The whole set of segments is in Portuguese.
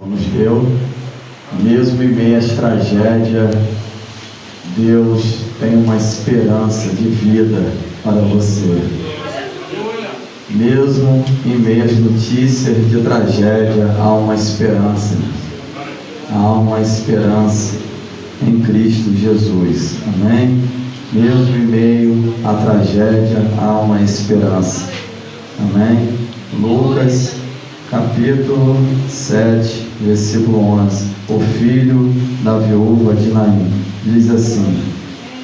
nos deu, mesmo em meio às tragédias, Deus tem uma esperança de vida para você. Mesmo em meio às notícias de tragédia, há uma esperança. Há uma esperança em Cristo Jesus. Amém? Mesmo em meio à tragédia, há uma esperança. Amém? Lucas, capítulo 7, versículo 11. O filho da viúva de Naim diz assim: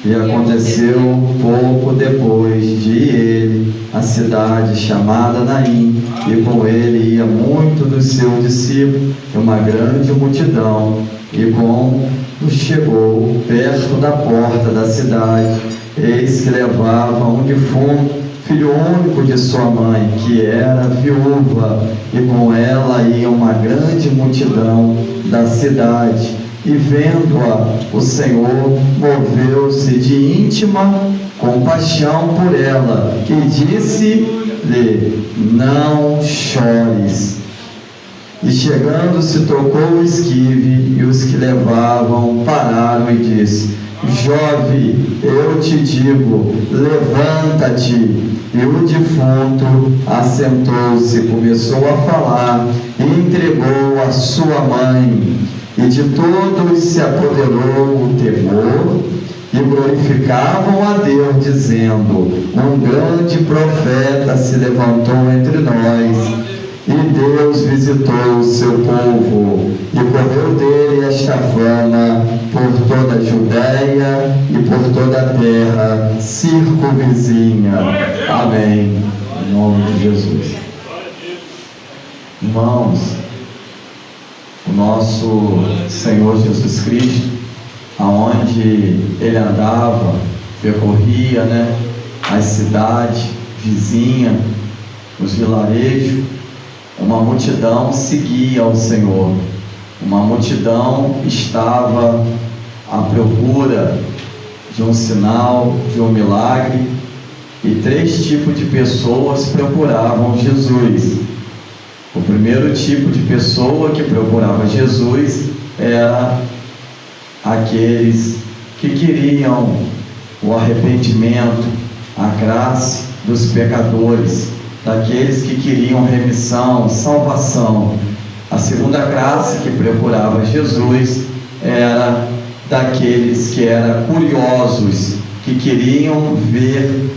e aconteceu pouco depois de ir ele à cidade chamada Naim, e com ele ia muito dos seus discípulos, e uma grande multidão. E quando chegou perto da porta da cidade, eis que levava um defunto, filho único de sua mãe, que era viúva, e com ela ia uma grande multidão da cidade. E vendo-a, o Senhor moveu-se de íntima compaixão por ela, e disse-lhe: não chores. E chegando-se, tocou o esquive, e os que levavam pararam e disse: jovem, eu te digo, levanta-te. E o defunto assentou-se, começou a falar, e entregou a sua mãe. E de todos se apoderou o temor, e glorificavam a Deus, dizendo: um grande profeta se levantou entre nós, e Deus visitou o seu povo, e correu dele esta fama por toda a Judéia e por toda a terra circunvizinha. Amém. Em nome de Jesus. Irmãos, o nosso Senhor Jesus Cristo, aonde ele andava, percorria, as cidades vizinhas, os vilarejos, uma multidão seguia ao Senhor. Uma multidão estava à procura de um sinal, de um milagre, e 3 tipos de pessoas procuravam Jesus. O primeiro tipo de pessoa que procurava Jesus era aqueles que queriam o arrependimento, a graça dos pecadores, daqueles que queriam remissão, salvação. A segunda classe que procurava Jesus era daqueles que eram curiosos, que queriam ver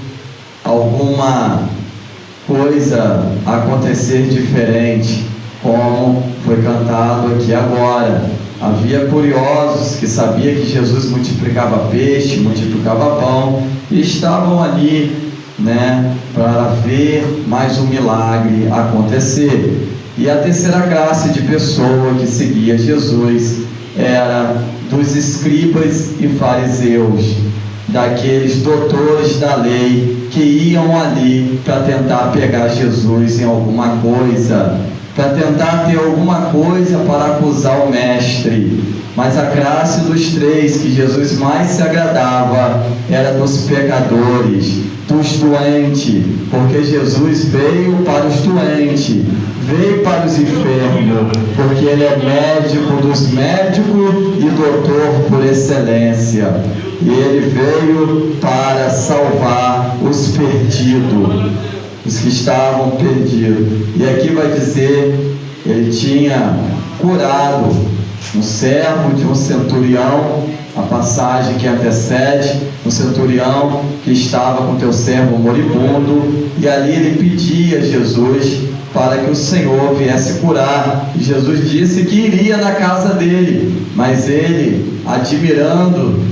alguma coisa acontecer diferente, como foi cantado aqui agora. Havia curiosos que sabiam que Jesus multiplicava peixe, multiplicava pão, e estavam ali, para ver mais um milagre acontecer. E a terceira classe de pessoa que seguia Jesus era dos escribas e fariseus, daqueles doutores da lei que iam ali para tentar pegar Jesus em alguma coisa, para tentar ter alguma coisa para acusar o mestre. Mas a classe dos 3 que Jesus mais se agradava era dos pecadores, dos doentes, porque Jesus veio para os doentes, veio para os enfermos, porque ele é médico dos médicos e doutor por excelência. E ele veio para salvar os perdidos, os que estavam perdidos. E aqui vai dizer, ele tinha curado um servo de um centurião, a passagem que antecede, um centurião que estava com teu servo moribundo, e ali ele pedia a Jesus para que o Senhor viesse curar. E Jesus disse que iria na casa dele, mas ele, admirando,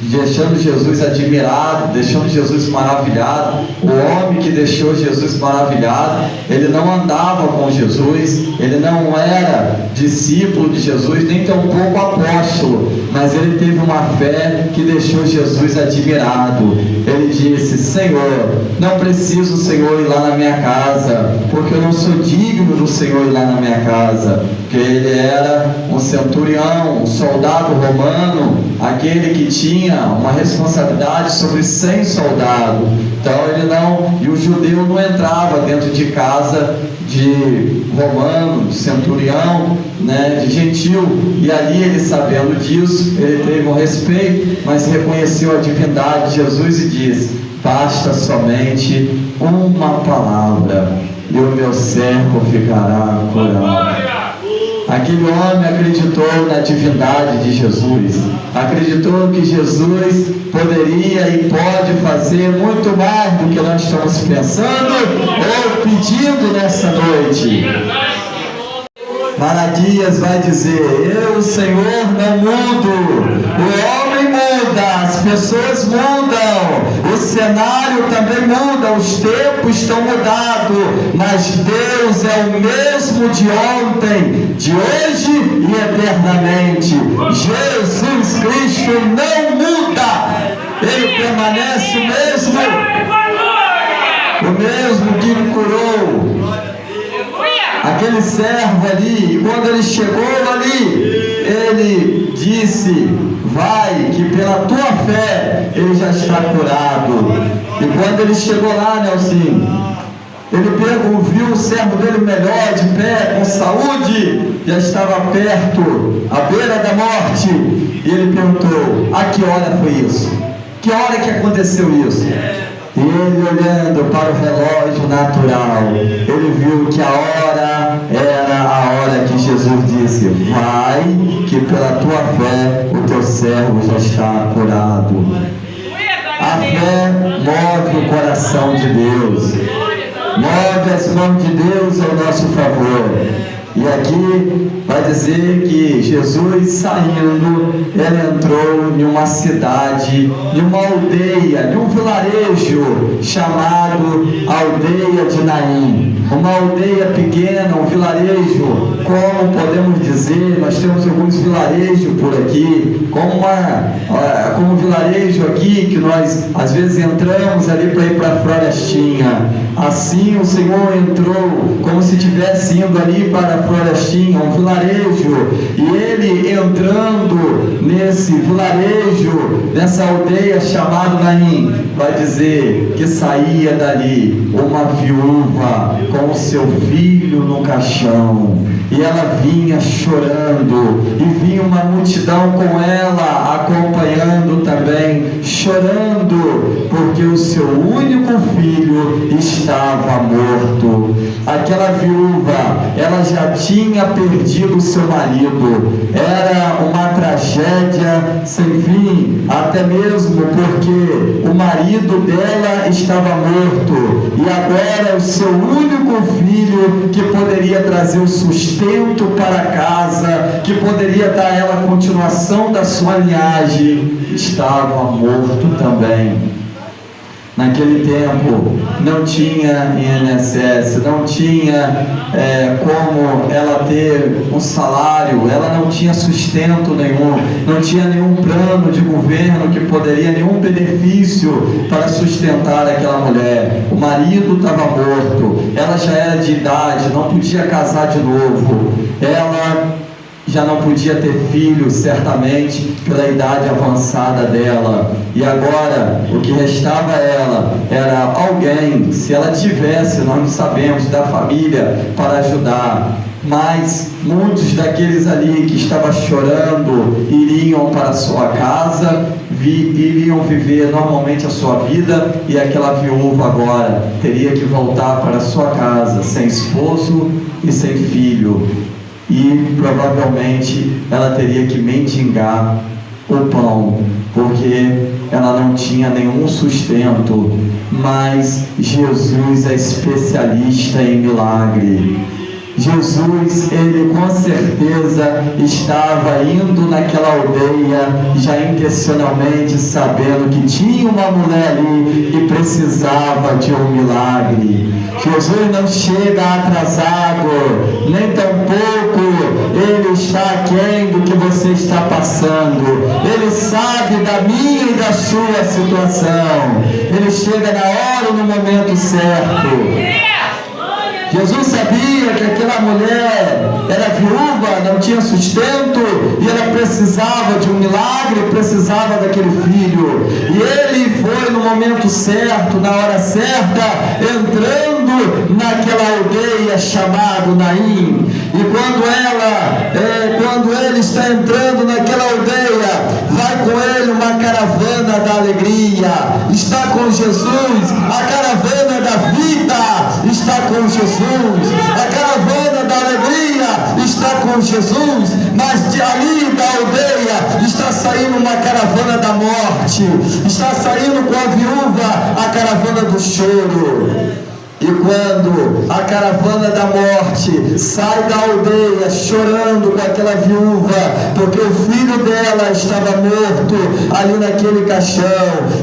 deixando Jesus admirado, deixando Jesus maravilhado, o homem que deixou Jesus maravilhado, ele não andava com Jesus, ele não era discípulo de Jesus, nem tampouco apóstolo, mas ele teve uma fé que deixou Jesus admirado. Ele disse: Senhor, não preciso o Senhor ir lá na minha casa, porque eu não sou digno do Senhor ir lá na minha casa. Porque ele era um centurião, um soldado romano, aquele que tinha uma responsabilidade sobre 100 soldados. Então ele não, e o judeu não entrava dentro de casa de romano, de centurião, né, de gentil, e ali ele, sabendo disso, ele teve um respeito, mas reconheceu a divindade de Jesus e disse: basta somente uma palavra e o meu servo ficará curado. Aquele homem acreditou na divindade de Jesus, acreditou que Jesus poderia e pode fazer muito mais do que nós estamos pensando ou pedindo nessa noite. Malaquias vai dizer: eu, Senhor, não mudo, o homem muda, as pessoas mudam, o cenário também muda, os tempos estão mudados, mas Deus é o mesmo de ontem, de hoje e eternamente. Jesus Cristo não muda, Ele permanece o mesmo que me curou aquele servo ali, e quando ele chegou ali, ele disse: vai, que pela tua fé ele já está curado. E quando ele chegou lá, Nelson, ele viu o servo dele melhor, de pé, com saúde, já estava perto, à beira da morte, e ele perguntou: a que hora foi isso? Que hora que aconteceu isso? E ele, olhando para o relógio natural, ele viu que a hora era a hora que Jesus disse: vai, que pela tua fé o teu servo já está curado. A fé move o coração de Deus, move as mãos de Deus ao nosso favor. E aqui vai dizer que Jesus, saindo, ele entrou em uma cidade, em uma aldeia, em um vilarejo chamado Aldeia de Naim. Uma aldeia pequena, um vilarejo, como podemos dizer, nós temos alguns vilarejos por aqui, como um vilarejo aqui, que nós às vezes entramos ali para ir para a Florestinha. Assim o Senhor entrou, como se estivesse indo ali para a Florestinha, um vilarejo, e ele entrando nesse vilarejo, nessa aldeia chamada Naim, vai dizer que saía dali uma viúva com o seu filho no caixão, e ela vinha chorando, e vinha uma multidão com ela, acompanhando também, chorando, porque o seu único filho estava morto. Aquela viúva, ela já tinha perdido o seu marido, era uma tragédia sem fim, até mesmo porque o marido dela estava morto, e agora o seu único filho, que poderia trazer o sustento para casa, que poderia dar a ela a continuação da sua linhagem, estava morto também. Naquele tempo não tinha INSS, não tinha como ela ter um salário, ela não tinha sustento nenhum, não tinha nenhum plano de governo que poderia, nenhum benefício para sustentar aquela mulher. O marido estava morto, ela já era de idade, não podia casar de novo, ela já não podia ter filhos, certamente, pela idade avançada dela. E agora, o que restava a ela era alguém, se ela tivesse, nós não sabemos, da família para ajudar. Mas muitos daqueles ali que estavam chorando iriam para a sua casa, iriam viver normalmente a sua vida, e aquela viúva agora teria que voltar para a sua casa, sem esposo e sem filho. E provavelmente ela teria que mendigar o pão, porque ela não tinha nenhum sustento. Mas Jesus é especialista em milagre. Jesus, ele com certeza estava indo naquela aldeia, já intencionalmente sabendo que tinha uma mulher ali que precisava de um milagre. Jesus não chega atrasado, nem tampouco ele está aquém do que você está passando. Ele sabe da minha e da sua situação. Ele chega na hora e no momento certo. Jesus sabia que aquela mulher era viúva, não tinha sustento, e ela precisava de um milagre, precisava daquele filho. E ele foi no momento certo, na hora certa, entrando naquela aldeia chamada Naim. E quando ele está entrando naquela aldeia, vai com ele uma caravana da alegria. Está com Jesus, a caravana da vida está com Jesus, a caravana da alegria está com Jesus, mas de ali da aldeia está saindo uma caravana da morte, está saindo com a viúva a caravana do choro. E quando a caravana da morte sai da aldeia chorando com aquela viúva, porque o filho dela estava morto ali naquele caixão,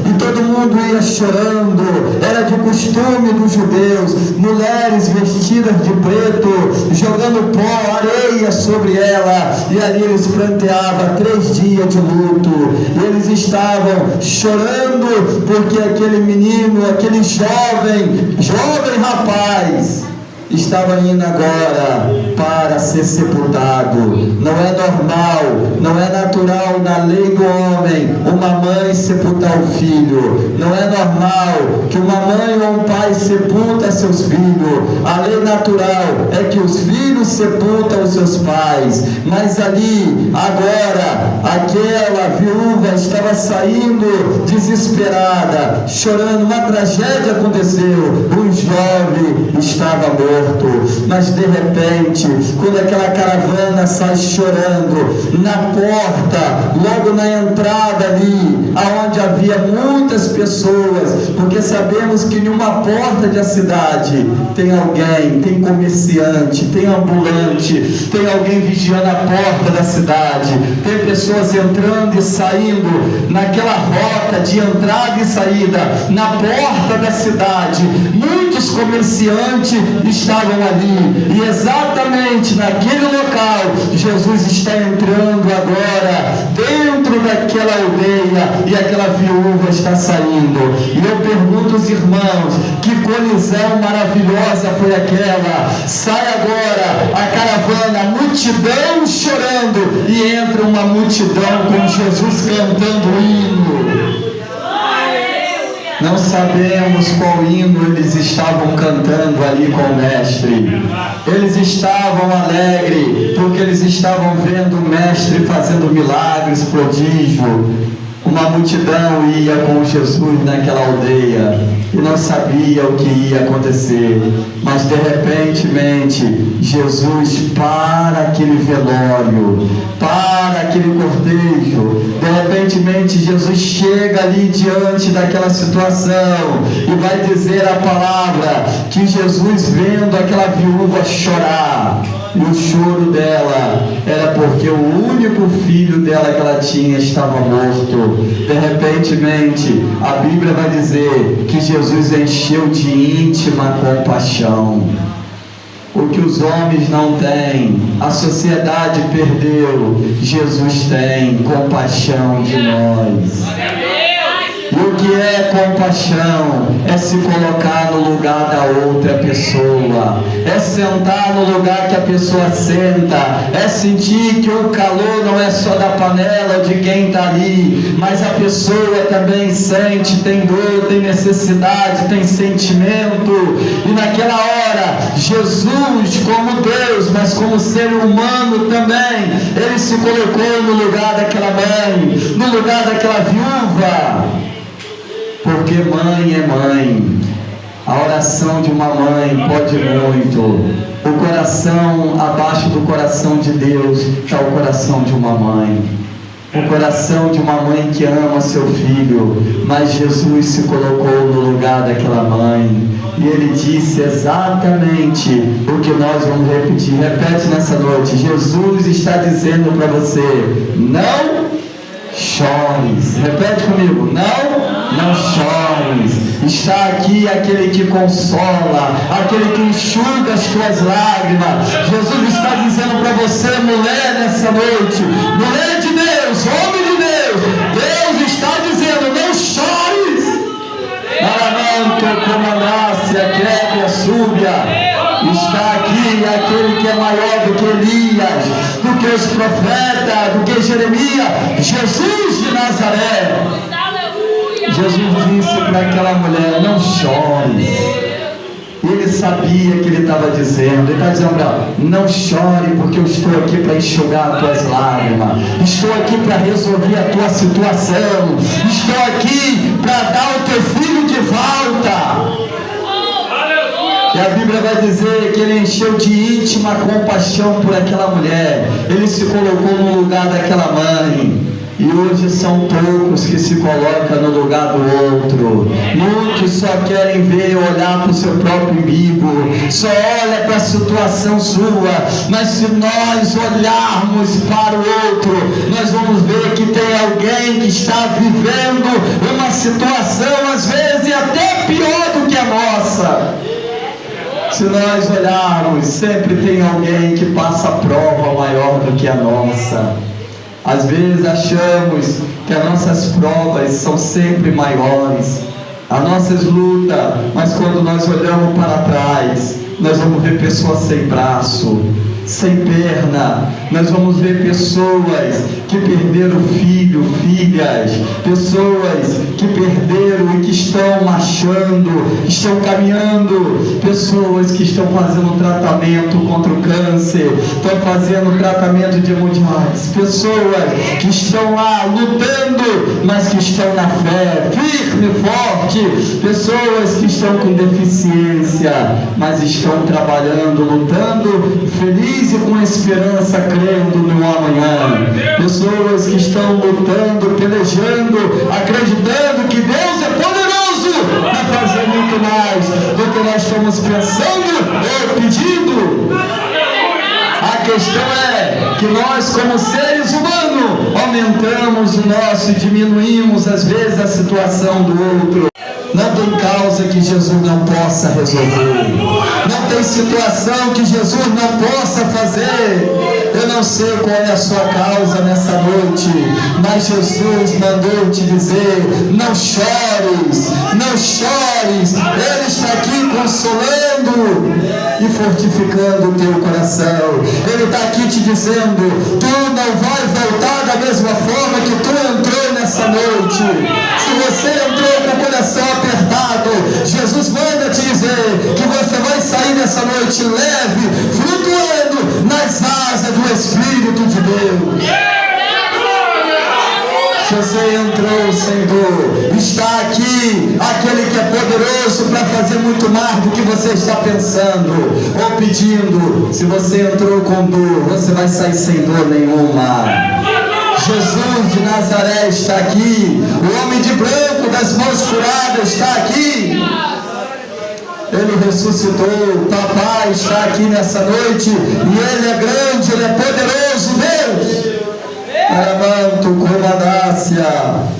e todo mundo ia chorando, era de costume dos judeus, mulheres vestidas de preto, jogando pó, areia sobre ela, e ali eles pranteavam 3 dias de luto, e eles estavam chorando, porque aquele menino, aquele jovem rapaz estava indo agora para ser sepultado. Não é normal, não é natural na lei do homem uma mãe sepultar o filho. Não é normal que uma mãe ou um pai sepulta seus filhos. A lei natural é que os filhos sepultam os seus pais. Mas ali, agora, aquela viúva estava saindo desesperada, chorando. Uma tragédia aconteceu. Um jovem estava morto. Mas de repente, quando aquela caravana sai chorando, na porta, logo na entrada ali, aonde havia muitas pessoas, porque sabemos que em uma porta da cidade tem alguém, tem comerciante, tem ambulante, tem alguém vigiando a porta da cidade, tem pessoas entrando e saindo naquela rota de entrada e saída, na porta da cidade. Muitos comerciantes estavam ali, e exatamente naquele local Jesus está entrando agora dentro daquela aldeia, e aquela viúva está saindo. E eu pergunto aos irmãos, que colisão maravilhosa foi aquela? Sai agora a caravana, a multidão chorando, e entra uma multidão com Jesus cantando o hino. Não sabemos qual hino eles estavam cantando ali com o mestre. Eles estavam alegres, porque eles estavam vendo o mestre fazendo milagres, prodígio. Uma multidão ia com Jesus naquela aldeia e não sabia o que ia acontecer. Mas de repente, Jesus para aquele velório, para aquele cortejo. De repente, Jesus chega ali diante daquela situação e vai dizer a palavra que Jesus, vendo aquela viúva chorar, e o choro dela era porque o único filho dela que ela tinha estava morto. De repente, a Bíblia vai dizer que Jesus encheu de íntima compaixão. O que os homens não têm, a sociedade perdeu, Jesus tem compaixão de nós. E o que é compaixão? É se colocar no lugar da outra pessoa, é sentar no lugar que a pessoa senta, é sentir que o calor não é só da panela de quem está ali, mas a pessoa também sente, tem dor, tem necessidade, tem sentimento. E naquela hora, Jesus, como Deus, mas como ser humano também, ele se colocou no lugar daquela mãe, no lugar daquela viúva. Porque mãe é mãe. A oração de uma mãe pode muito. O coração, abaixo do coração de Deus, está o coração de uma mãe. O coração de uma mãe que ama seu filho. Mas Jesus se colocou no lugar daquela mãe. E ele disse exatamente o que nós vamos repetir. Repete nessa noite. Jesus está dizendo para você: não chores. Repete comigo: não chores. Está aqui aquele que consola, aquele que enxuga as tuas lágrimas. Jesus está dizendo para você, mulher, nessa noite, mulher de Deus, homem de Deus, Deus está dizendo: não chores. Aramento, comandácia, quebre a súbia. Está aqui aquele que é maior do que Elias, do que os profetas, do que Jeremias, Jesus de Nazaré. Jesus disse para aquela mulher: não chore. Ele sabia que ele estava dizendo. Ele está dizendo para ela: não chore, porque eu estou aqui para enxugar as tuas lágrimas. Estou aqui para resolver a tua situação. Estou aqui para dar o teu filho de volta. E a Bíblia vai dizer que ele encheu de íntima compaixão por aquela mulher. Ele se colocou no lugar daquela mãe. E hoje são poucos que se colocam no lugar do outro. Muitos só querem ver, olhar para o seu próprio umbigo, só olha para a situação sua. Mas se nós olharmos para o outro, nós vamos ver que tem alguém que está vivendo uma situação às vezes até pior do que a nossa. Se nós olharmos, sempre tem alguém que passa prova maior do que a nossa. Às vezes achamos que as nossas provas são sempre maiores, as nossas lutas, mas quando nós olhamos para trás, nós vamos ver pessoas sem braço, sem perna. Nós vamos ver pessoas que perderam filho, filhas, pessoas que perderam e que estão marchando, estão caminhando, pessoas que estão fazendo tratamento contra o câncer, estão fazendo tratamento de hemodiálise, pessoas que estão lá lutando, mas que estão na fé, firme e forte, pessoas que estão com deficiência, mas estão trabalhando, lutando, felizes e com esperança, crendo no amanhã. Pessoas que estão lutando, pelejando, acreditando que Deus é poderoso para fazer muito mais do que nós estamos pensando ou pedindo. A questão é que nós, como seres humanos, aumentamos o nosso e diminuímos às vezes a situação do outro. Não tem causa que Jesus não possa resolver. Não tem situação que Jesus não possa fazer. Eu não sei qual é a sua causa nessa noite, mas Jesus mandou te dizer: não chores, não chores. Ele está aqui consolando e fortificando o teu coração. Ele está aqui te dizendo: tu não vai voltar da mesma forma que tu entrou nessa noite. Se você entrou com o coração apertado, Jesus manda te dizer que você vai sair dessa noite leve, flutuando nas asas do Espírito de Deus. Se você entrou sem dor, está aqui aquele que é poderoso para fazer muito mais do que você está pensando ou pedindo. Se você entrou com dor, você vai sair sem dor nenhuma. Jesus de Nazaré está aqui. O homem de branco das mãos furadas está aqui. Ele ressuscitou. O papai está aqui nessa noite, e ele é grande, ele é poderoso, Deus. Aramanto, Comadácia,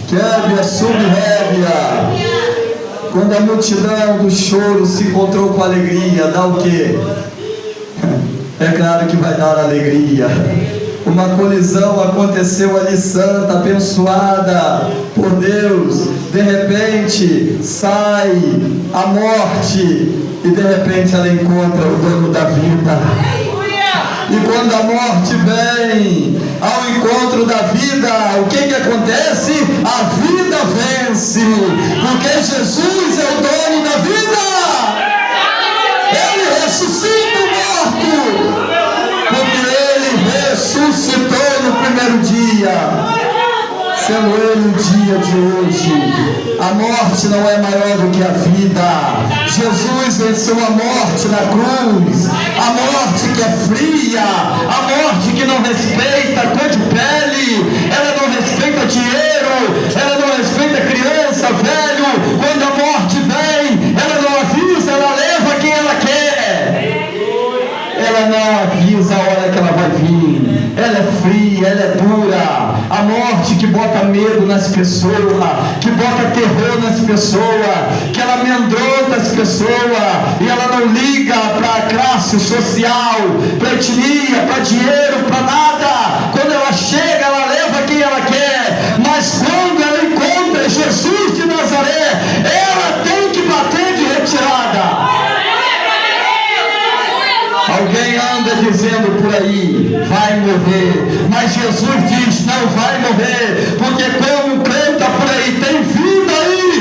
Kébia, Subrévia. Quando a multidão do choro se encontrou com alegria, dá o quê? É claro que vai dar alegria. Uma colisão aconteceu ali, santa, abençoada por Deus. De repente sai a morte e de repente ela encontra o dono da vida. E quando a morte vem ao encontro da vida, o que acontece? A vida vence, porque Jesus é o dono da vida. Ele ressuscita o morto, porque ele ressuscitou no primeiro dia, sendo ele o dia de hoje. A morte não é maior do que a vida. Jesus venceu a morte na cruz, a morte que é fria, a morte que não respeita cor de pele, ela não respeita dinheiro, ela não respeita criança, velho. Quando a morte vem, ela não avisa, ela leva quem ela quer. Ela não avisa a hora que ela vai vir. Ela é fria, ela é dura. A morte que bota medo nas pessoas, que bota terror nas pessoas, que ela amedronta as pessoas, e ela não liga para a classe social, para etnia, para dinheiro, para nada. Quando ela chega, ela leva quem ela quer. Mas quando ela encontra Jesus de Nazaré, ela tem que bater de retirada. Alguém anda dizendo por aí: vai morrer, mas Jesus diz: não vai morrer, porque como canta por aí, tem vida aí.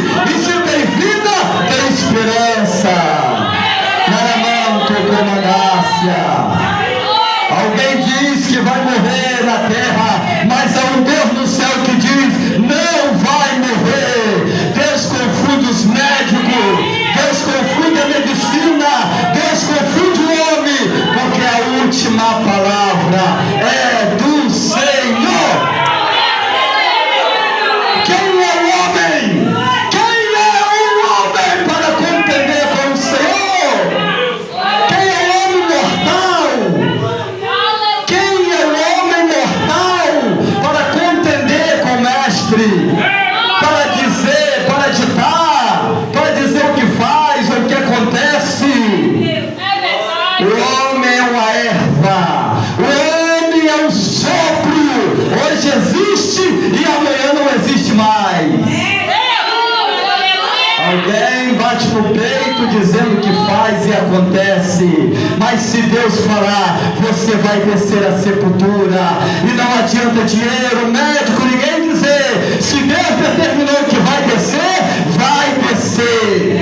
Alguém bate no peito dizendo que faz e acontece, mas se Deus falar, você vai descer a sepultura. E não adianta dinheiro, médico, ninguém dizer. Se Deus determinou que vai descer, vai descer.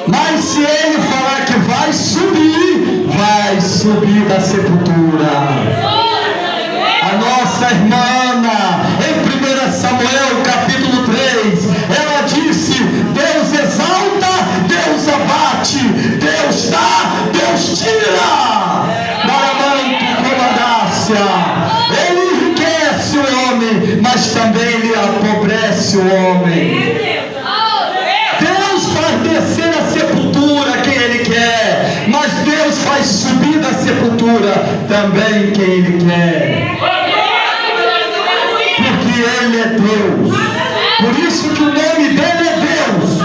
Mas se Ele falar que vai subir da sepultura. A nossa irmã, em 1 Samuel capítulo 3, ela disse: Deus exalta, Deus abate, Deus dá, Deus tira. Maramanto comandácia. Ele enriquece o homem, mas também ele empobrece o homem. Deus faz descer a sepultura quem Ele quer, mas Deus faz subir da sepultura também quem Ele quer. Porque Ele é Deus. Por isso que o nome dele é Deus.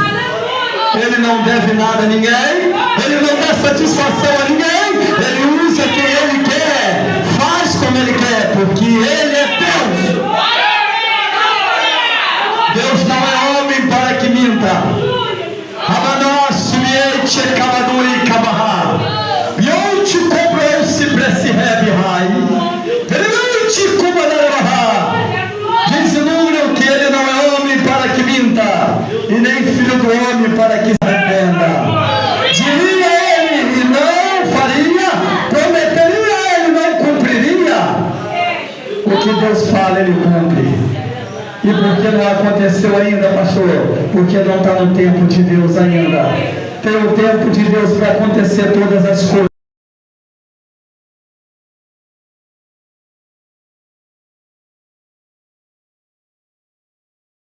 Ele não deve nada a ninguém, Ele não dá satisfação a ninguém, Ele usa quem Ele quer, faz como Ele quer, porque Ele é Deus. Deus não é homem para que minta. Diz o número que ele não é homem para que minta, e nem filho do homem para que se arrependa. Diria ele e não faria, prometeria ele e não cumpriria. O que Deus fala, ele cumpre. E por que não aconteceu ainda, pastor? Porque não está no tempo de Deus ainda. Tem o tempo de Deus para acontecer todas as coisas.